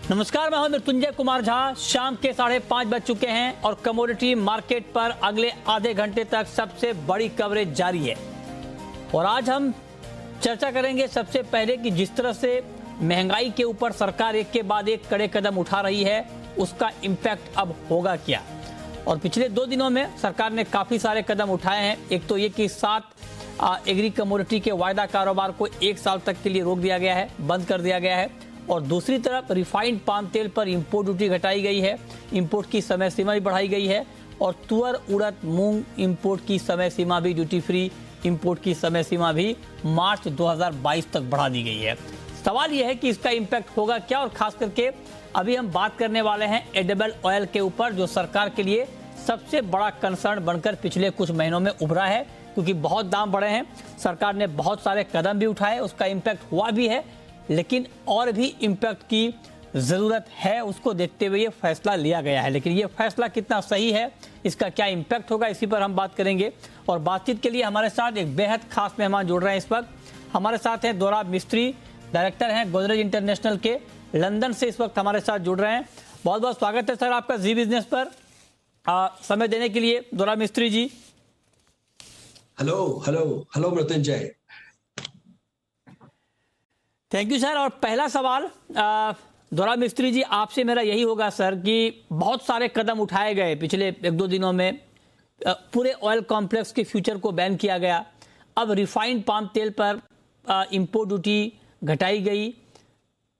नमस्कार, मैं हूं मृत्युंजय कुमार झा। शाम के 5:30 बज चुके हैं और कमोडिटी मार्केट पर अगले आधे घंटे तक सबसे बड़ी कवरेज जारी है। और आज हम चर्चा करेंगे सबसे पहले कि जिस तरह से महंगाई के ऊपर सरकार एक के बाद एक कड़े कदम उठा रही है, उसका इम्पैक्ट अब होगा क्या। और पिछले 2 दिनों में सरकार ने काफी सारे कदम उठाए हैं। एक तो ये कि 7 एग्री कमोडिटी के वायदा कारोबार को 1 साल तक के लिए रोक दिया गया है, बंद कर दिया गया है। और दूसरी तरफ रिफाइंड पाम तेल पर इंपोर्ट ड्यूटी घटाई गई है, इंपोर्ट की समय सीमा भी बढ़ाई गई है। और तुअर, उड़द, मूंग इंपोर्ट की समय सीमा भी, ड्यूटी फ्री इंपोर्ट की समय सीमा भी मार्च 2022 तक बढ़ा दी गई है। सवाल यह है कि इसका इम्पैक्ट होगा क्या, और खास करके अभी हम बात करने वाले हैं एडिबल ऑयल के ऊपर, जो सरकार के लिए सबसे बड़ा कंसर्न बनकर पिछले कुछ महीनों में उभरा है, क्योंकि बहुत दाम बढ़े हैं। सरकार ने बहुत सारे कदम भी उठाए, उसका इम्पैक्ट हुआ भी है, लेकिन और भी इम्पैक्ट की ज़रूरत है। उसको देखते हुए ये फैसला लिया गया है। लेकिन ये फैसला कितना सही है, इसका क्या इम्पैक्ट होगा, इसी पर हम बात करेंगे। और बातचीत के लिए हमारे साथ एक बेहद खास मेहमान जुड़ रहे हैं। इस वक्त हमारे साथ हैं दोराब मिस्त्री, डायरेक्टर हैं गोदरेज इंटरनेशनल के, लंदन से इस वक्त हमारे साथ जुड़ रहे हैं। बहुत बहुत स्वागत है सर आपका जी बिजनेस पर, समय देने के लिए Dorab Mistry ji. Hello hello hello Mrityunjay. Thank you sir. और पहला सवाल दोराब मिस्त्री जी आपसे मेरा यही होगा सर, कि बहुत सारे कदम उठाए गए पिछले 1-2 दिनों में। पूरे ऑयल कॉम्प्लेक्स के फ्यूचर को बैन किया गया। अब रिफाइंड पाम तेल पर इंपोर्ट ड्यूटी घटाई गई।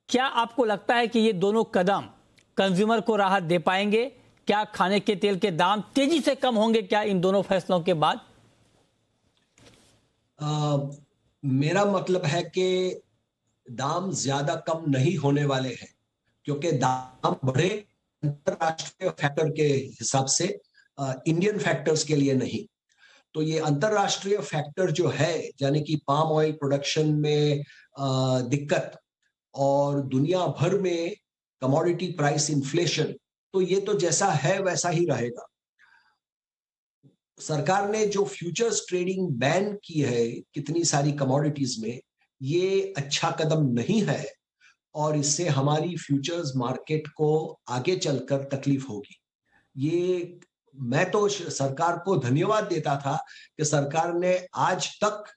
क्या आपको लगता है कि ये दोनों कदम कंज्यूमर को राहत दे पाएंगे? क्या खाने के तेल के दाम तेजी से कम होंगे क्या इन दोनों फैसलों के बाद? मेरा मतलब है कि दाम ज्यादा कम नहीं होने वाले हैं, क्योंकि दाम बढ़े अंतरराष्ट्रीय फैक्टर के हिसाब से, इंडियन फैक्टर्स के लिए नहीं। तो ये अंतरराष्ट्रीय फैक्टर जो है, यानी कि पाम ऑयल प्रोडक्शन में दिक्कत और दुनिया भर में कमोडिटी प्राइस इन्फ्लेशन, तो ये तो जैसा है वैसा ही रहेगा। सरकार ने जो फ्यूचर्स ट्रेडिंग बैन की है कितनी सारी कमोडिटीज में, ये अच्छा कदम नहीं है, और इससे हमारी फ्यूचर्स मार्केट को आगे चलकर तकलीफ होगी। ये मैं तो सरकार को धन्यवाद देता था कि सरकार ने आज तक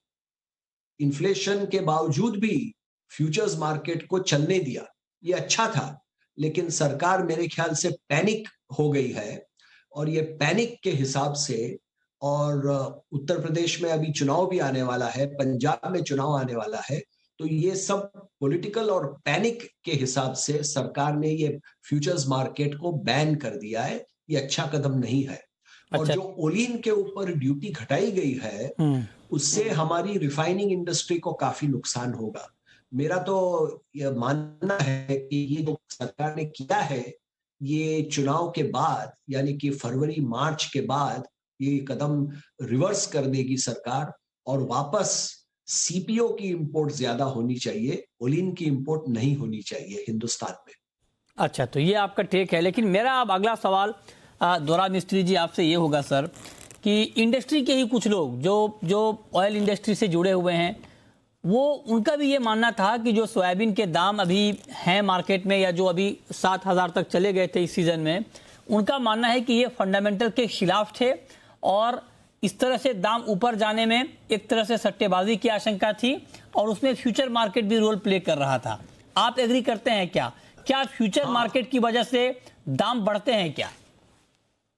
इन्फ्लेशन के बावजूद भी फ्यूचर्स मार्केट को चलने दिया। ये अच्छा था। लेकिन सरकार मेरे ख्याल से पैनिक हो गई है, और ये पैनिक के हिसाब से, और उत्तर प्रदेश में अभी चुनाव भी आने वाला है, पंजाब में चुनाव आने वाला है, तो ये सब पॉलिटिकल और पैनिक के हिसाब से सरकार ने ये फ्यूचर्स मार्केट को बैन कर दिया है। ये अच्छा कदम नहीं है। और अच्छा। जो ओलिन के ऊपर ड्यूटी घटाई गई है, उससे हमारी रिफाइनिंग इंडस्ट्री को काफी नुकसान होगा। मेरा तो यह मानना है कि ये जो सरकार ने किया है, ये चुनाव के बाद, यानी कि फरवरी मार्च के बाद ये कदम रिवर्स कर देगी सरकार, और वापस सीपीओ की इंपोर्ट ज्यादा होनी चाहिए, ओलिन की इंपोर्ट नहीं होनी चाहिए हिंदुस्तान में। अच्छा, तो ये आपका टेक है। लेकिन मेरा अब अगला सवाल दोराब मिस्त्री जी आपसे ये होगा सर, कि इंडस्ट्री के ही कुछ लोग जो ऑयल इंडस्ट्री से जुड़े हुए हैं, वो उनका भी ये मानना था कि जो सोयाबीन के दाम अभी हैं मार्केट में, या जो अभी 7,000 तक चले गए थे इस सीजन में, उनका मानना है कि ये फंडामेंटल के खिलाफ थे, और इस तरह से दाम ऊपर जाने में एक तरह से सट्टेबाजी की आशंका थी, और उसमें फ्यूचर मार्केट भी रोल प्ले कर रहा था। आप एग्री करते हैं क्या? क्या फ्यूचर मार्केट की वजह से दाम बढ़ते हैं क्या?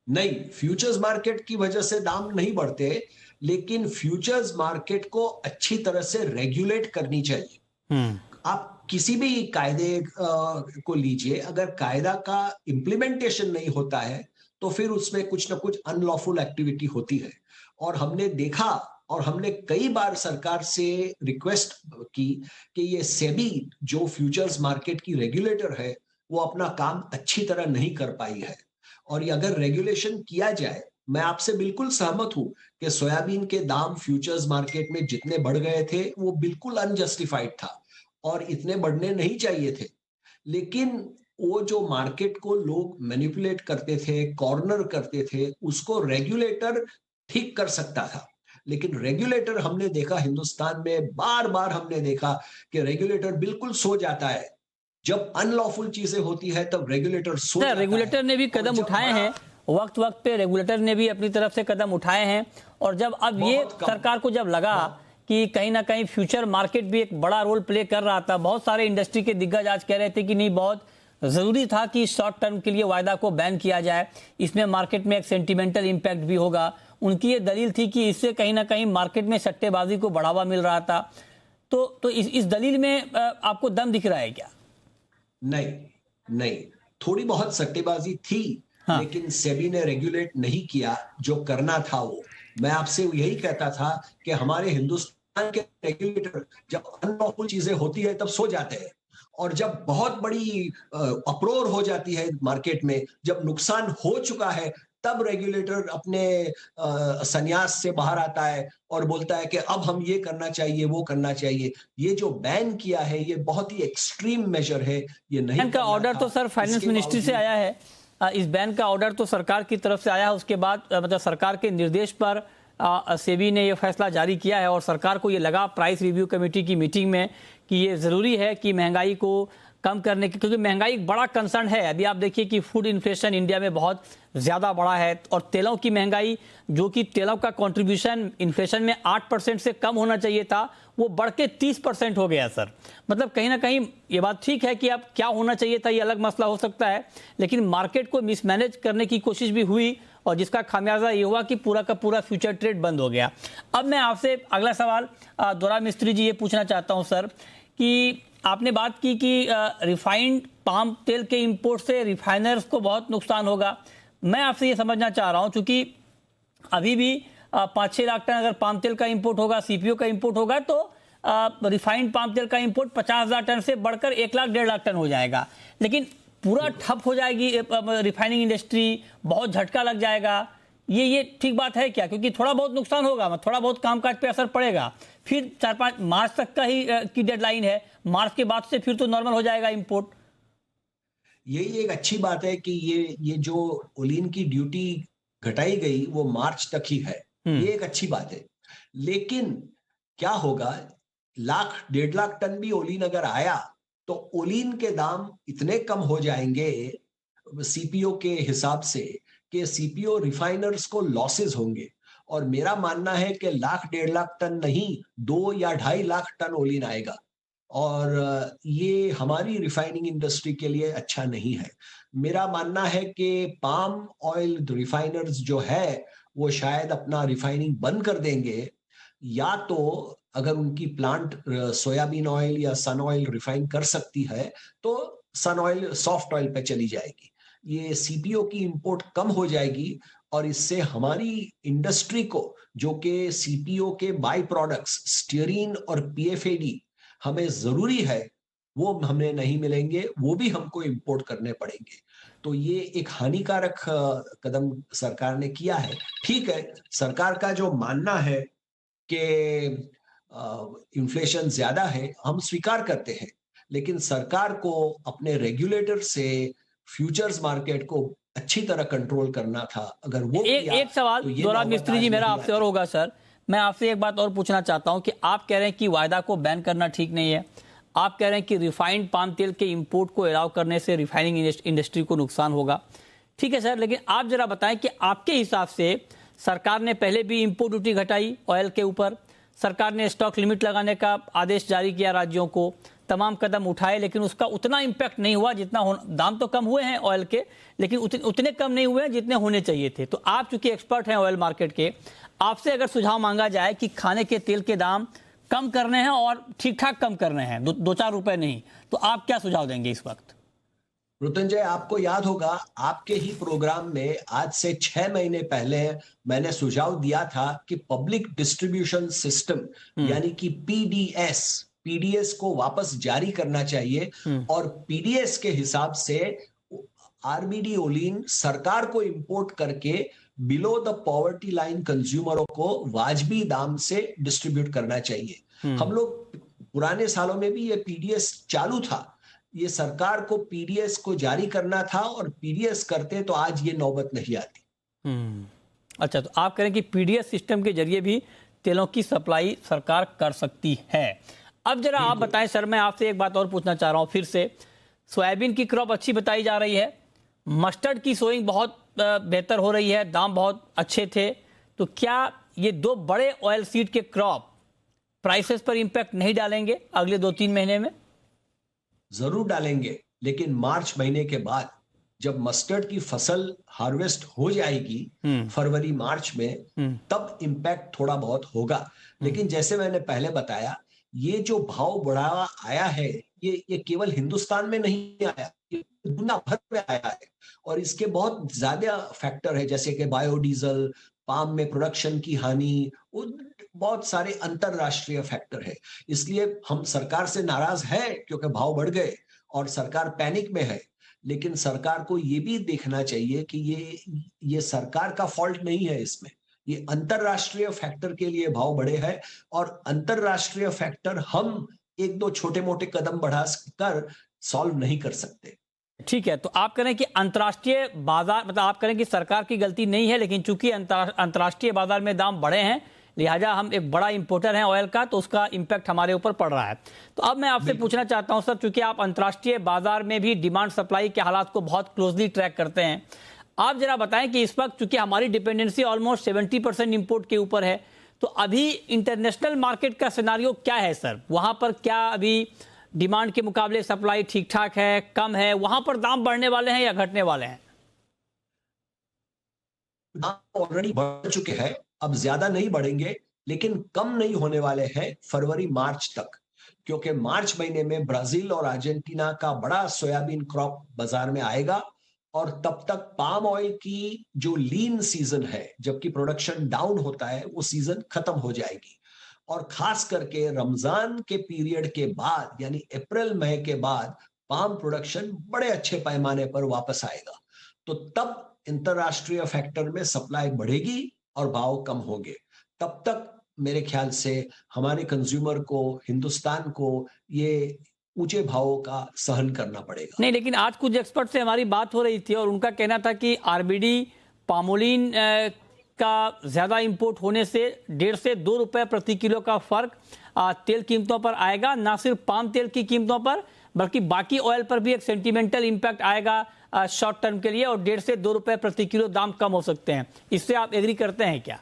नहीं, फ्यूचर्स मार्केट की वजह से दाम नहीं बढ़ते, लेकिन फ्यूचर्स मार्केट को अच्छी तरह से रेगुलेट करनी चाहिए। आप किसी भी कायदे को लीजिए, अगर कायदा का इंप्लीमेंटेशन नहीं होता है, तो फिर उसमें कुछ ना कुछ अनलॉफुल एक्टिविटी होती है। और हमने देखा, और हमने कई बार सरकार से रिक्वेस्ट की कि ये सेबी जो फ्यूचर्स मार्केट की रेगुलेटर है, वो अपना काम अच्छी तरह नहीं कर पाई है। और ये अगर रेगुलेशन किया जाए, मैं आपसे बिल्कुल सहमत हूं कि सोयाबीन के दाम फ्यूचर्स मार्केट में जितने बढ़ गए थे, वो बिल्कुल अनजस्टिफाइड था, और इतने बढ़ने नहीं चाहिए थे। लेकिन वो जो मार्केट को लोग मैनिपुलेट करते थे, कॉर्नर करते थे, उसको रेगुलेटर ठीक कर सकता था। लेकिन रेगुलेटर, हमने देखा हिंदुस्तान में बार बार हमने देखा कि रेगुलेटर बिल्कुल सो जाता है जब अनलॉफुल चीजें होती है तब रेगुलेटर सो जाता है। रेगुलेटर ने भी और कदम जब उठाए हैं, वक्त वक्त पे रेगुलेटर ने भी अपनी तरफ से कदम उठाए हैं। और जब अब ये बहुत कम। सरकार को जब लगा कि कहीं ना कहीं फ्यूचर मार्केट भी एक बड़ा रोल प्ले कर रहा था, बहुत सारे इंडस्ट्री के दिग्गज आज कह रहे थे कि नहीं, बहुत जरूरी था कि शॉर्ट टर्म के लिए वायदा को बैन किया जाए, इसमें मार्केट में एक सेंटिमेंटल इंपैक्ट भी होगा। उनकी ये दलील थी कि इससे कहीं ना कहीं मार्केट में सट्टेबाजी को बढ़ावा मिल रहा था। तो इस दलील में आपको दम दिख रहा है क्या? नहीं, नहीं, थोड़ी बहुत सट्टेबाजी थी। हाँ। लेकिन सेबी ने रेगुलेट नहीं किया जो करना था वो। मैं आपसे यही कहता था कि हमारे हिंदुस्तान के रेगुलेटर जब अनलॉफुल चीजें होती है तब सो जाते हैं, और जब बहुत बड़ी अप्रोर हो जाती है मार्केट में, जब नुकसान हो चुका है, तब रेगुलेटर अपने संन्यास से बाहर आता है और बोलता है कि अब हम ये करना चाहिए, वो करना चाहिए। ये जो बैन किया है ये बहुत ही एक्सट्रीम मेजर है, ये नहीं बैन का करना ऑर्डर था। तो सर फाइनेंस इसके मिनिस्ट्री से बावजूद- आया है। इस बैन का ऑर्डर तो सरकार की तरफ से आया है। उसके बाद मतलब सरकार के निर्देश पर सेबी ने यह फैसला जारी किया है, और सरकार को ये लगा प्राइस रिव्यू कमेटी की मीटिंग में कि ये ज़रूरी है कि महंगाई को कम करने की, क्योंकि महंगाई एक बड़ा कंसर्न है। अभी आप देखिए कि फूड इन्फ्लेशन इंडिया में बहुत ज़्यादा बढ़ा है, और तेलों की महंगाई, जो कि तेलों का कंट्रीब्यूशन इन्फ्लेशन में 8% से कम होना चाहिए था, वो बढ़ के 30% हो गया सर। मतलब कहीं ना कहीं ये बात ठीक है कि अब क्या होना चाहिए था ये अलग मसला हो सकता है, लेकिन मार्केट को मिसमैनेज करने की कोशिश भी हुई, और जिसका खामियाजा ये हुआ कि पूरा का पूरा फ्यूचर ट्रेड बंद हो गया। अब मैं आपसे अगला सवाल दोरा मिस्त्री जी ये पूछना चाहता हूं सर, कि आपने बात की कि रिफाइंड पाम तेल के इंपोर्ट से रिफाइनर्स को बहुत नुकसान होगा। मैं आपसे ये समझना चाह रहा हूं, चूंकि अभी भी 5-6 लाख टन अगर पाम तेल का इंपोर्ट होगा, सीपीओ का इंपोर्ट होगा, तो रिफाइंड पाम तेल का इंपोर्ट 50,000 टन से बढ़कर 1 लाख 1.5 लाख टन हो जाएगा। लेकिन पूरा ठप हो जाएगी रिफाइनिंग इंडस्ट्री, बहुत झटका लग जाएगा। ये ठीक बात है क्या? क्योंकि थोड़ा बहुत नुकसान होगा, थोड़ा बहुत कामकाज पे असर पड़ेगा। फिर 4-5 मार्च तक का ही की डेडलाइन है, मार्च के बाद से फिर तो नॉर्मल हो जाएगा इंपोर्ट। यही एक अच्छी बात है कि ये जो ओलिन की ड्यूटी घटाई गई वो मार्च तक ही है, ये एक अच्छी बात है। लेकिन क्या होगा, 1.5 लाख टन भी ओलिन अगर आया तो ओलिन के दाम इतने कम हो जाएंगे सीपीओ के हिसाब से कि सीपीओ रिफाइनर्स को लॉसेस होंगे। और मेरा मानना है कि 1.5 लाख टन नहीं, 2 या 2.5 लाख टन ओलिन आएगा, और ये हमारी रिफाइनिंग इंडस्ट्री के लिए अच्छा नहीं है। मेरा मानना है कि पाम ऑयल रिफाइनर्स जो है वो शायद अपना रिफाइनिंग बंद कर देंगे, या तो अगर उनकी प्लांट सोयाबीन ऑयल या सन ऑयल रिफाइन कर सकती है तो सन ऑयल सॉफ्ट ऑयल पे चली जाएगी। ये सीपीओ की इंपोर्ट कम हो जाएगी, और इससे हमारी इंडस्ट्री को, जो कि सीपीओ के बाय प्रोडक्ट्स स्टीयरीन और पीएफएडी हमें जरूरी है, वो हमें नहीं मिलेंगे, वो भी हमको इंपोर्ट करने पड़ेंगे। तो ये एक हानिकारक कदम सरकार ने किया है। ठीक है, सरकार का जो मानना है कि इन्फ्लेशन ज्यादा है, हम स्वीकार करते हैं, लेकिन सरकार को अपने रेगुलेटर से फ्यूचर्स मार्केट को अच्छी तरह कंट्रोल करना था। अगर वो किया एक सवाल तो ये दोरा नौबत मिस्त्री आज जी मेरा नहीं आपसे आती। और होगा सर। मैं आपसे एक बात और पूछना चाहता हूं कि आप कह रहे हैं कि वायदा को बैन करना ठीक नहीं है, आप कह रहे हैं कि रिफाइंड पाम तेल के इंपोर्ट को अलाउ करने से रिफाइनिंग इंडस्ट्री को नुकसान होगा। ठीक है सर, लेकिन आप जरा बताएं कि आपके हिसाब से सरकार ने पहले भी इंपोर्ट ड्यूटी घटाई ऑयल के ऊपर, सरकार ने स्टॉक लिमिट लगाने का आदेश जारी किया राज्यों को, तमाम कदम उठाए, लेकिन उसका उतना इम्पैक्ट नहीं हुआ जितना दाम तो कम हुए हैं ऑयल के, लेकिन उतने कम नहीं हुए हैं जितने होने चाहिए थे। तो आप चूंकि एक्सपर्ट हैं ऑयल मार्केट के, आपसे अगर सुझाव मांगा जाए कि खाने के तेल के दाम कम करने हैं और ठीक ठाक कम करने हैं, 2-4 रुपए नहीं, तो आप क्या सुझाव देंगे इस वक्त? मृत्युंजय, आपको याद होगा आपके ही प्रोग्राम में आज से 6 महीने पहले मैंने सुझाव दिया था कि पब्लिक डिस्ट्रीब्यूशन सिस्टम यानी कि पीडीएस को वापस जारी करना चाहिए, और पीडीएस के हिसाब से आरबीडी ओलिन सरकार को इंपोर्ट करके बिलो द पॉवर्टी लाइन कंज्यूमरों को वाजबी दाम से डिस्ट्रीब्यूट करना चाहिए। हम लोग पुराने सालों में भी ये पीडीएस चालू था, ये सरकार को पीडीएस को जारी करना था, और पीडीएस करते तो आज ये नौबत नहीं आती। अच्छा, तो आप कह रहे हैं कि पीडीएस सिस्टम के जरिए भी तेलों की सप्लाई सरकार कर सकती है। अब जरा आप बताएं सर, मैं आपसे एक बात और पूछना चाह रहा हूं फिर से, सोयाबीन की क्रॉप अच्छी बताई जा रही है, मस्टर्ड की सोइंग बहुत बेहतर हो रही है, दाम बहुत अच्छे थे, तो क्या ये दो बड़े ऑयल सीड के क्रॉप प्राइसेस पर इंपैक्ट नहीं डालेंगे अगले 2-3 महीने में? जरूर डालेंगे, लेकिन मार्च महीने के बाद जब मस्टर्ड की फसल हार्वेस्ट हो जाएगी फरवरी मार्च में, तब इंपैक्ट थोड़ा बहुत होगा। लेकिन जैसे मैंने पहले बताया, ये जो भाव बढ़ावा आया है, ये केवल हिंदुस्तान में नहीं आया, ये दुनिया भर में आया है। और इसके बहुत ज्यादा फैक्टर है, जैसे कि बायोडीजल, पाम में प्रोडक्शन की हानि, बहुत सारे अंतरराष्ट्रीय फैक्टर है। इसलिए हम सरकार से नाराज है क्योंकि भाव बढ़ गए और सरकार पैनिक में है। लेकिन सरकार को ये भी देखना चाहिए कि ये सरकार का फॉल्ट नहीं है इसमें, ये अंतरराष्ट्रीय फैक्टर के लिए भाव बढ़े हैं। और अंतरराष्ट्रीय फैक्टर हम एक दो छोटे मोटे कदम बढ़ाकर सॉल्व नहीं कर सकते। ठीक है, तो आप कह रहे हैं कि अंतर्राष्ट्रीय बाजार, मतलब आप कह रहे हैं कि सरकार की गलती नहीं है, लेकिन चूंकि अंतर्राष्ट्रीय बाजार में दाम बढ़े हैं, लिहाजा हम एक बड़ा इंपोर्टर हैं ऑयल का, तो उसका इंपैक्ट हमारे ऊपर पड़ रहा है। तो अब मैं आपसे पूछना चाहता हूं सर, चूंकि आप अंतर्राष्ट्रीय बाजार में भी डिमांड सप्लाई के हालात को बहुत क्लोजली ट्रैक करते हैं, आप जरा बताएं कि इस वक्त चूंकि हमारी डिपेंडेंसी ऑलमोस्ट 70% इंपोर्ट के ऊपर है, तो अभी इंटरनेशनल मार्केट का सिनारियो क्या है सर? वहां पर क्या अभी डिमांड के मुकाबले सप्लाई ठीक ठाक है, कम है? वहां पर दाम बढ़ने वाले हैं या घटने वाले हैं? दाम ऑलरेडी बढ़ चुके हैं, अब ज्यादा नहीं बढ़ेंगे, लेकिन कम नहीं होने वाले हैं फरवरी मार्च तक, क्योंकि मार्च महीने में ब्राजील और अर्जेंटीना का बड़ा सोयाबीन क्रॉप बाजार में आएगा। और तब तक पाम ऑयल की जो लीन सीजन है, जबकि प्रोडक्शन डाउन होता है, वो सीजन खत्म हो जाएगी। और खास करके रमजान के पीरियड के बाद, यानी अप्रैल मई के बाद, पाम प्रोडक्शन बड़े अच्छे पैमाने पर वापस आएगा। तो तब अंतरराष्ट्रीय फैक्टर में सप्लाई बढ़ेगी और भाव कम होंगे। तब तक मेरे ख्याल से हमारे कंज्यूमर को, हिंदुस्तान को ये ऊंचे भावों का सहन करना पड़ेगा। नहीं, लेकिन आज कुछ एक्सपर्ट से हमारी बात हो रही थी और उनका कहना था कि आरबीडी पामोलिन का ज्यादा इंपोर्ट होने से 1.5 से 2 रुपए प्रति किलो का फर्क तेल कीमतों पर आएगा, ना सिर्फ पाम तेल की कीमतों पर बल्कि बाकी ऑयल पर भी एक सेंटिमेंटल इंपैक्ट आएगा शॉर्ट टर्म के लिए, और 1.5 से 2 रुपए प्रति किलो दाम कम हो सकते हैं। इससे आप एग्री करते हैं क्या?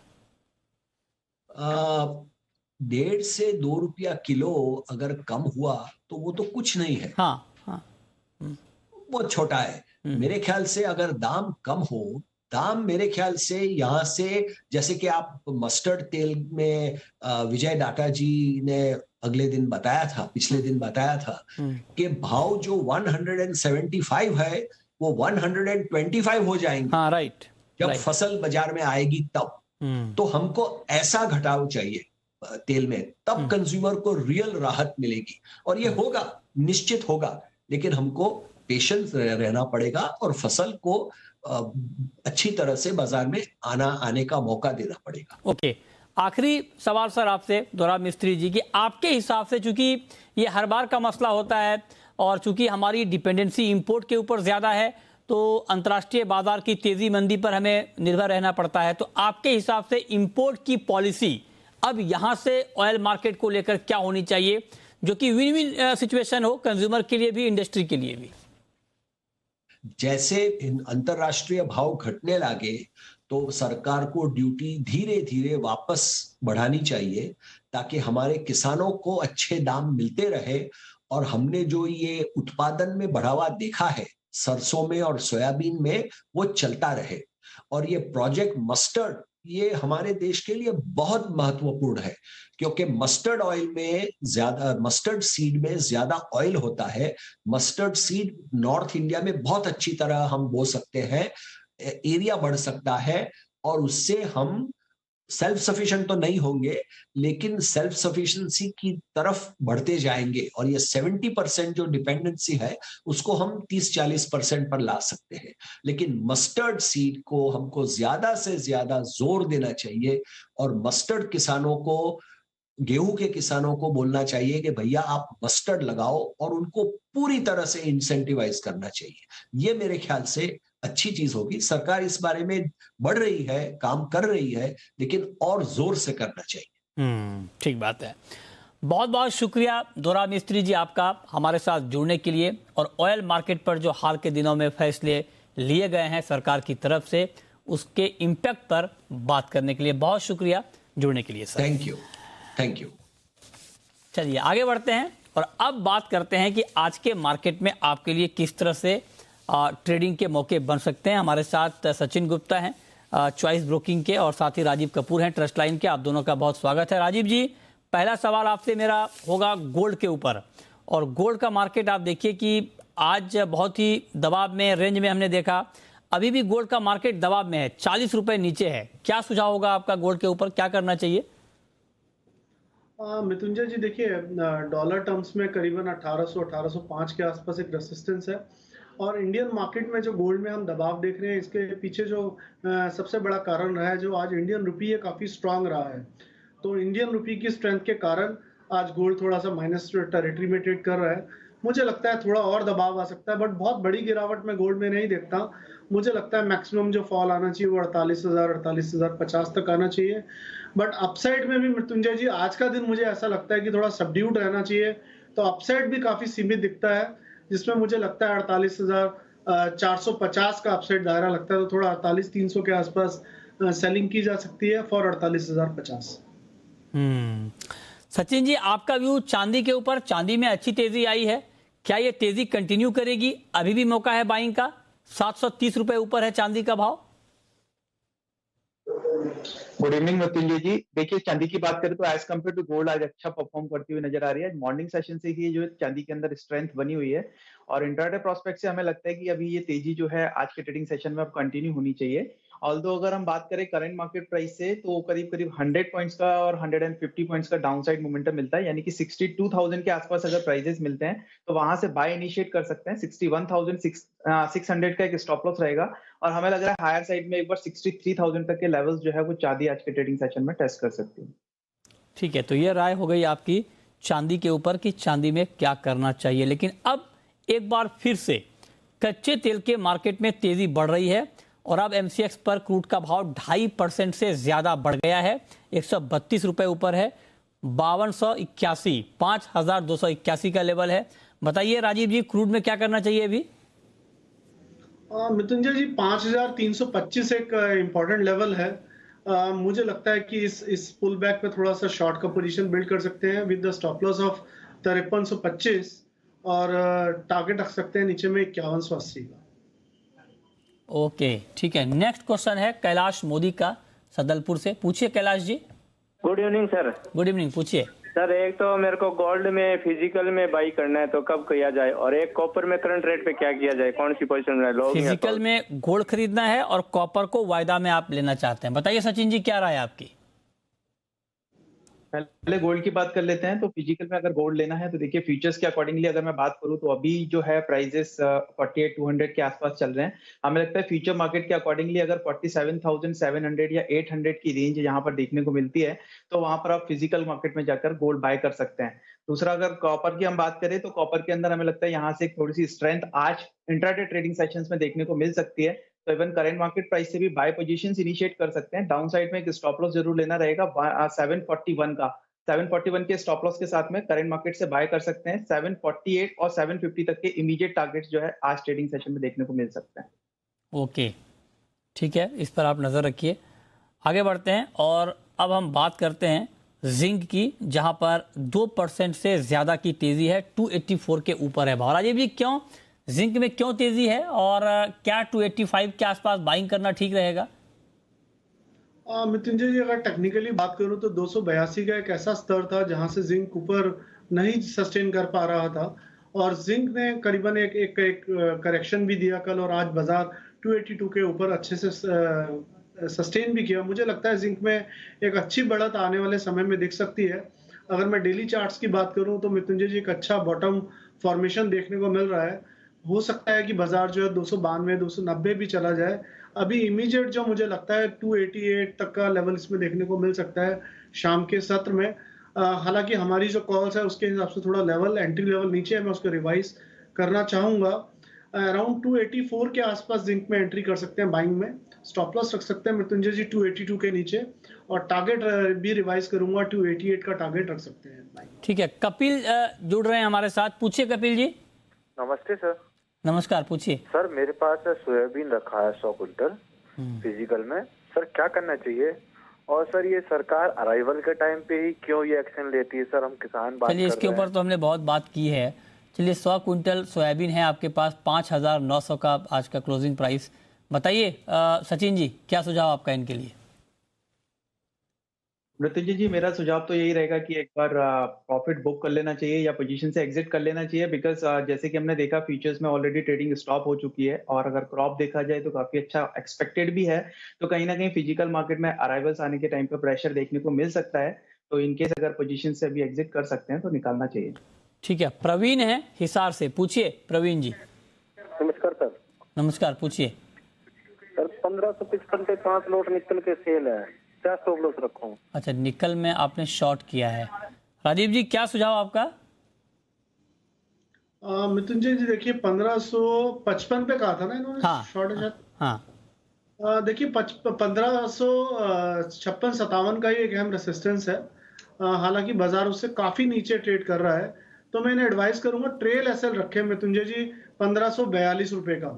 1.5 से 2 रुपया किलो अगर कम हुआ तो वो तो कुछ नहीं है। हाँ, हाँ। बहुत छोटा है। मेरे ख्याल से अगर दाम कम हो, दाम मेरे ख्याल से यहाँ से, जैसे कि आप मस्टर्ड तेल में विजय डाटा जी ने अगले दिन बताया था, पिछले दिन बताया था कि भाव जो 175 है वो 125 हो जाएंगे। हाँ, राइट। जब फसल बाजार में आएगी तब। तो हमको ऐसा घटाव चाहिए तेल में, तब कंज्यूमर को रियल राहत मिलेगी। और ये होगा, निश्चित होगा, लेकिन हमको पेशेंस रहना पड़ेगा और फसल को अच्छी तरह से बाजार में आने का मौका देना पड़ेगा। ओके, आखिरी सवाल सर आपसे दोराब मिस्त्री जी की, आपके हिसाब से, चूंकि ये हर बार का मसला होता है और चूंकि हमारी डिपेंडेंसी इंपोर्ट के ऊपर ज्यादा है, तो अंतर्राष्ट्रीय बाजार की तेजी मंदी पर हमें निर्भर रहना पड़ता है, तो आपके हिसाब से इंपोर्ट की पॉलिसी अब यहां से ऑयल मार्केट को लेकर क्या होनी चाहिए जो कि विन विन सिचुएशन हो, कंज्यूमर के लिए भी, इंडस्ट्री के लिए भी? जैसे अंतरराष्ट्रीय भाव घटने लगे तो सरकार को ड्यूटी धीरे धीरे वापस बढ़ानी चाहिए, ताकि हमारे किसानों को अच्छे दाम मिलते रहे। और हमने जो ये उत्पादन में बढ़ावा देखा है सरसों में और सोयाबीन में, वो चलता रहे। और ये प्रोजेक्ट मस्टर्ड, ये हमारे देश के लिए बहुत महत्वपूर्ण है, क्योंकि मस्टर्ड ऑयल में ज्यादा, मस्टर्ड सीड में ज्यादा ऑयल होता है। मस्टर्ड सीड नॉर्थ इंडिया में बहुत अच्छी तरह हम बो सकते हैं, एरिया बढ़ सकता है, और उससे हम सेल्फ सफिशिएंट तो नहीं होंगे, लेकिन सेल्फ सफिशिएंसी की तरफ बढ़ते जाएंगे। और ये 70% जो डिपेंडेंसी है उसको हम 30-40% पर ला सकते हैं। लेकिन मस्टर्ड सीड को हमको ज्यादा से ज्यादा जोर देना चाहिए, और मस्टर्ड किसानों को, गेहूं के किसानों को बोलना चाहिए कि भैया आप मस्टर्ड लगाओ, और उनको पूरी तरह से इंसेंटिवाइज करना चाहिए। ये मेरे ख्याल से अच्छी चीज होगी। सरकार इस बारे में बढ़ रही है, काम कर रही है, लेकिन और जोर से करना चाहिए। ठीक बात है। बहुत बहुत शुक्रिया दोरा मिस्त्री जी आपका हमारे साथ जुड़ने के लिए और ऑयल मार्केट पर जो हाल के दिनों में फैसले लिए गए हैं सरकार की तरफ से उसके इम्पैक्ट पर बात करने के लिए बहुत शुक्रिया जुड़ने के लिए सर। Thank you. चलिए आगे बढ़ते हैं और अब बात करते हैं कि आज के मार्केट में आपके लिए किस तरह से ट्रेडिंग के मौके बन सकते हैं। हमारे साथ सचिन गुप्ता हैं चॉइस ब्रोकिंग के और साथ ही राजीव कपूर हैं ट्रस्ट लाइन के। आप दोनों का बहुत स्वागत है। राजीव जी, पहला सवाल आपसे मेरा होगा गोल्ड के ऊपर, और गोल्ड का मार्केट आप देखिए कि आज बहुत ही दबाव में रेंज में हमने देखा, अभी भी गोल्ड का मार्केट दबाव में है, 40 रुपए नीचे है। क्या सुझाव होगा आपका गोल्ड के ऊपर, क्या करना चाहिए? मृत्युंजय जी देखिए, डॉलर टर्म्स में करीबन 1800-1805 के आसपास एक रेसिस्टेंस है, और इंडियन मार्केट में जो गोल्ड में हम दबाव देख रहे हैं इसके पीछे जो सबसे बड़ा कारण रहा है, जो आज इंडियन रुपी है काफी स्ट्रांग रहा है। तो इंडियन रुपी की स्ट्रेंथ के कारण आज गोल्ड थोड़ा सा माइनस टेरिटरी में ट्रेड कर रहा है। मुझे लगता है थोड़ा और दबाव आ सकता है, बट बहुत बड़ी गिरावट में गोल्ड में नहीं देखता। मुझे लगता है मैक्सिमम जो फॉल आना चाहिए वो 48,000-48,050 तक आना चाहिए। बट अपसाइड में भी मृत्युंजय जी आज का दिन मुझे ऐसा लगता है कि थोड़ा सबड्यूड रहना चाहिए, तो अपसाइड भी काफी सीमित दिखता है, जिसमें मुझे लगता है 48,450 का अपसाइड दायरा लगता है। तो थोड़ा 48,300 के आसपास सेलिंग की जा सकती है फॉर 48,050। सचिन जी, आपका व्यू चांदी के ऊपर? चांदी में अच्छी तेजी आई है, क्या ये तेजी कंटिन्यू करेगी? अभी भी मौका है बाइंग का, 730 रुपए ऊपर है चांदी का भाव। गुड इवनिंग मृत्युंजय जी। देखिए, चांदी की बात करें तो एज कम्पेयर टू गोल्ड आज अच्छा परफॉर्म करती हुई नजर आ रही है। मॉर्निंग सेशन से ही जो है चांदी के अंदर स्ट्रेंथ बनी हुई है, और इंट्राडे प्रोस्पेक्ट से हमें लगता है कि अभी ये तेजी जो है आज के ट्रेडिंग सेशन में अब कंटिन्यू होनी चाहिए। ऑल्दो अगर हम बात करें करंट मार्केट प्राइस से तो करीब करीब 100 पॉइंट्स का और 150 पॉइंट्स का डाउनसाइड मोमेंटम मिलता है, यानी कि 62,000 के आसपास अगर प्राइसेस मिलते हैं तो वहां से बाय इनिशिएट कर सकते हैं। 61,600 का एक स्टॉप लॉस रहेगा, और हमें लग रहा है हायर साइड में एक बार 63,000 तक के लेवल्स जो है वो चांदी आज के ट्रेडिंग सेशन में टेस्ट कर सकती है। ठीक है, तो ये राय हो गई आपकी चांदी के ऊपर कि चांदी में क्या करना चाहिए। लेकिन अब एक बार फिर से कच्चे तेल के मार्केट में तेजी बढ़ रही है, और अब एमसीएक्स पर क्रूड का भाव 2.5% से ज्यादा बढ़ गया है, 132 रुपए ऊपर है, 5281, 5281 का लेवल है। बताइए राजीव जी, क्रूड में क्या करना चाहिए अभी? मृत्युंजय जी, 5,325 एक इम्पोर्टेंट लेवल है। मुझे लगता है कि इस पुल बैक पे थोड़ा सा शॉर्ट का पोजीशन बिल्ड कर सकते हैं with the stop loss of 5325, और टारगेट रख सकते हैं नीचे में 5180 का। ओके, ठीक है। नेक्स्ट क्वेश्चन है कैलाश मोदी का सदलपुर से। पूछिए Kailash ji. Good evening sir. Good evening, पूछिए सर। एक तो मेरे को गोल्ड में फिजिकल में बाई करना है, तो कब किया जाए? और एक कॉपर में करंट रेट पे क्या किया जाए, कौन सी पोजीशन में? फिजिकल में गोल्ड खरीदना है और कॉपर को वायदा में आप लेना चाहते हैं। बताइए सचिन जी, क्या राय है आपकी? पहले गोल्ड की बात कर लेते हैं। तो फिजिकल में अगर गोल्ड लेना है तो देखिए, फ्यूचर्स के अकॉर्डिंगली अगर मैं बात करूं तो अभी जो है प्राइजेस 48,200 के आसपास चल रहे हैं। हमें लगता है फ्यूचर मार्केट के अकॉर्डिंगली अगर 47,700 या 800 की रेंज यहाँ पर देखने को मिलती है तो वहां पर आप फिजिकल मार्केट में जाकर गोल्ड बाय कर सकते हैं। दूसरा, अगर कॉपर की हम बात करें तो कॉपर के अंदर हमें लगता है यहाँ से एक थोड़ी सी स्ट्रेंथ आज इंट्राडे ट्रेडिंग सेशंस में देखने को मिल सकती है। तो इवन करंट मार्केट प्राइस से भी बाय पोजीशंस इनिशिएट कर सकते हैं। डाउन साइड में एक स्टॉप लॉस जरूर लेना रहेगा 741 का। 741 के स्टॉप लॉस के साथ में करंट मार्केट से बाय कर सकते हैं। 748 और 750 तक के इमीडिएट टारगेट्स जो है आज ट्रेडिंग सेशन में देखने को मिल सकते हैं। ओके, ठीक है, इस पर आप नजर रखिए। आगे बढ़ते हैं और अब हम बात करते हैं जिंक की, जहां पर 2% से ज्यादा की तेजी है, 284 के ऊपर है भाव। राजीव जी, क्यों जिंक में क्यों तेजी है, और क्या 285 के आसपास बाइंग करना ठीक रहेगा? मृत्युंजय जी, अगर टेक्निकली बात करूं तो 282 का एक ऐसा स्तर था जहां से जिंक ऊपर नहीं सस्टेन कर पा रहा था, और जिंक ने करीबन एक करेक्शन भी दिया कल, और आज बाजार 282 के ऊपर अच्छे से सस्टेन भी किया। मुझे लगता है जिंक में एक अच्छी बढ़त आने वाले समय में दिख सकती है। अगर मैं डेली चार्ट्स की बात करूं तो मृत्युंजय जी एक अच्छा बॉटम फॉर्मेशन देखने को मिल रहा है। हो सकता है कि बाजार जो है 292, 290 भी चला जाए। अभी इमीडिएट जो मुझे लगता है 288 तक का लेवल इसमें देखने को मिल सकता है शाम के सत्र में। हालांकि हमारी जो कॉल्स है उसके हिसाब से थोड़ा लेवल, एंट्री लेवल नीचे है, मैं उसको रिवाइज करना चाहूंगा। अराउंड 284 के आसपास जिंक में एंट्री कर सकते हैं बाइंग में, स्टॉप लॉस रख सकते हैं मृत्युंजय जी 282 के नीचे, और टारगेट भी रिवाइज करूंगा 288 का टारगेट रख सकते हैं। ठीक है, कपिल जुड़ रहे हैं हमारे साथ। पूछिए कपिल जी। नमस्ते सर। नमस्कार, पूछिए। सर मेरे पास सोयाबीन रखा है 100 क्विंटल फिजिकल में, सर क्या करना चाहिए? और सर ये सरकार अराइवल के टाइम पे ही क्यों ये एक्शन लेती है? सर हम किसान बात चलिए, इसके ऊपर तो हमने बहुत बात की है। चलिए, 100 क्विंटल सोयाबीन है आपके पास, 5,900 का आज का क्लोजिंग प्राइस। बताइए सचिन जी, क्या सुझाव आपका इनके लिए? मृत्युंजय जी, मेरा सुझाव तो यही रहेगा कि एक बार प्रॉफिट बुक कर लेना चाहिए या पोजीशन से एग्जिट कर लेना चाहिए, बिकॉज जैसे कि हमने देखा फ्यूचर्स में ऑलरेडी ट्रेडिंग स्टॉप हो चुकी है, और अगर क्रॉप देखा जाए तो काफी अच्छा एक्सपेक्टेड भी है। तो कहीं ना कहीं फिजिकल मार्केट में अराइवल्स आने के टाइम पे प्रेशर देखने को मिल सकता है, तो इनकेस अगर पोजीशन से अभी एग्जिट कर सकते हैं तो निकालना चाहिए। ठीक है, प्रवीण है हिसार से। पूछिए प्रवीण जी। नमस्कार सर। नमस्कार, पूछिए। सर 1555 पे 5 लोट निकल के सेल है, क्या स्टॉप लॉस रखूं? अच्छा, निकल में आपने शॉर्ट किया है। राजीव जी, क्या सुझाव आपका? मृत्युंजय जी देखिए 1555 पे कहा था ना इन्होंने, हाँ, शॉर्ट। हाँ, देखिए 1556-57 का ही एक अहम रेसिस्टेंस है। हालांकि बाजार उससे काफी नीचे ट्रेड कर रहा है, तो मैं इन्हें एडवाइस करूंगा ट्रेल एसएल रखें मृत्युंजय जी 1542 रुपए का।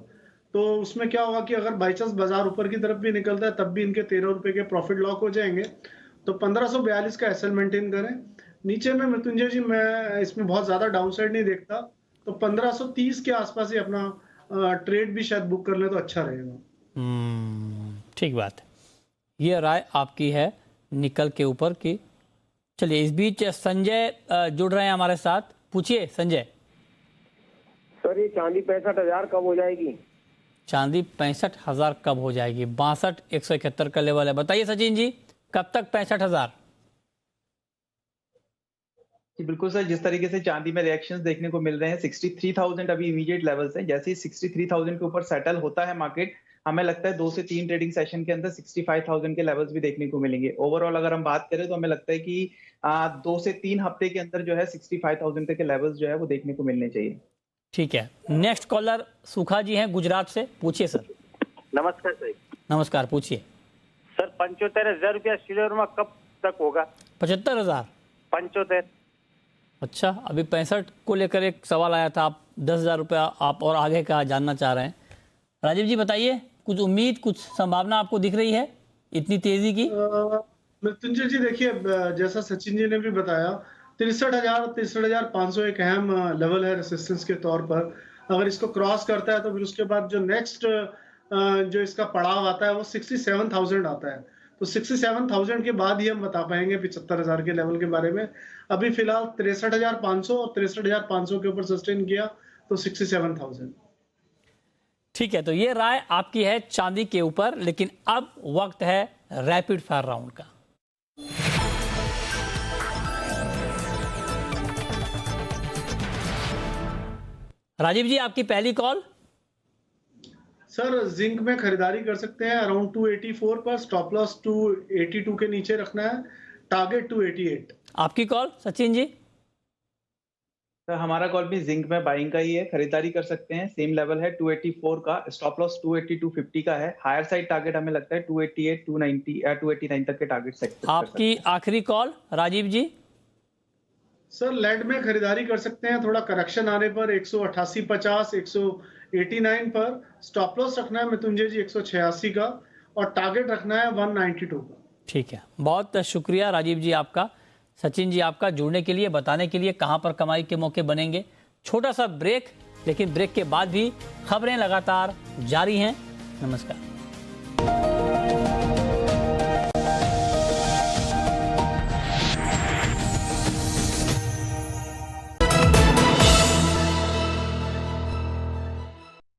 तो उसमें क्या होगा कि अगर बाई चांस बाजार ऊपर की तरफ भी निकलता है तब भी इनके 13 रुपए के प्रॉफिट लॉक हो जाएंगे। तो 1542 का एसएल मेंटेन करें। नीचे में मृत्युंजय जी मैं इसमें बहुत ज्यादा डाउनसाइड नहीं देखता, तो 1530 के आसपास ही अपना ट्रेड भी शायद बुक कर ले तो अच्छा रहेगा। ठीक बात है, ये राय आपकी है निकल के ऊपर की। चलिए, इस बीच संजय जुड़ रहे हैं हमारे साथ। पूछिए संजय। सर ये चांदी 65,000 कब हो जाएगी? चांदी 65,000 कब हो जाएगी? 62,171 का लेवल है। बताइए सचिन जी, कब तक 65,000? जी बिल्कुल सर, जिस तरीके से चांदी में रिएक्शंस देखने को मिल रहे हैं, 63,000 अभी इमीडिएट लेवल्स है। जैसे ही 63,000 के ऊपर सेटल होता है मार्केट, हमें लगता है 2 से 3 ट्रेडिंग सेशन के अंदर 65,000 के लेवल्स भी देखने को मिलेंगे। ओवरऑल अगर हम बात करें तो हमें लगता है कि 2 से 3 हफ्ते के अंदर जो है 65,000 तक के लेवल्स जो है वो देखने को मिलने चाहिए। ठीक है, नेक्स्ट कॉलर सुखा जी हैं गुजरात से। पूछिए सर। नमस्कार सर। नमस्कार, पूछिए। सर 75,000 रुपया सिल्वर में कब तक होगा? 75,000? 75। अच्छा, अभी 65 को लेकर एक सवाल आया था, आप 10,000 रुपया आप और आगे का जानना चाह रहे हैं। राजीव जी बताइए, कुछ उम्मीद, कुछ संभावना आपको दिख रही है इतनी तेजी की? मृत्युंजय जी देखिए, जैसा सचिन जी ने भी बताया, 63,500 एक अहम लेवल है रेसिस्टेंस के तौर पर। अगर इसको क्रॉस करता है तो फिर उसके बाद जो नेक्स्ट जो इसका पड़ाव आता है वो 67,000 आता है। तो 67,000 के बाद ही हम बता पाएंगे 75,000 के लेवल के बारे में। अभी फिलहाल 63,500 और 63,500 के ऊपर सस्टेन किया तो 67,000। ठीक है, तो ये राय आपकी है चांदी के ऊपर, लेकिन अब वक्त है रैपिड फायर राउंड का। राजीव जी, आपकी पहली कॉल। सर जिंक में खरीदारी कर सकते हैं अराउंड 284 पर, स्टॉप लॉस 282 के नीचे रखना है, टारगेट 288। आपकी कॉल सचिन जी। तो हमारा कॉल भी जिंक में बाइंग का ही है, खरीदारी कर सकते हैं। सेम लेवल है 284 का, स्टॉप लॉस 280 250 का है। हायर साइड टारगेट हमें लगता है 288 290 या 289 तक के टारगेट सेट। आपकी आखिरी कॉल राजीव जी। सर लेड में खरीदारी कर सकते हैं, थोड़ा करेक्शन आने पर 188.50 189 पर। स्टॉप लॉस रखना है मृत्युंजय जी 186 का, और टारगेट रखना है 192 का। ठीक है, बहुत शुक्रिया राजीव जी आपका, सचिन जी आपका जुड़ने के लिए, बताने के लिए कहां पर कमाई के मौके बनेंगे। छोटा सा ब्रेक, लेकिन ब्रेक के बाद भी खबरें लगातार जारी हैं। नमस्कार।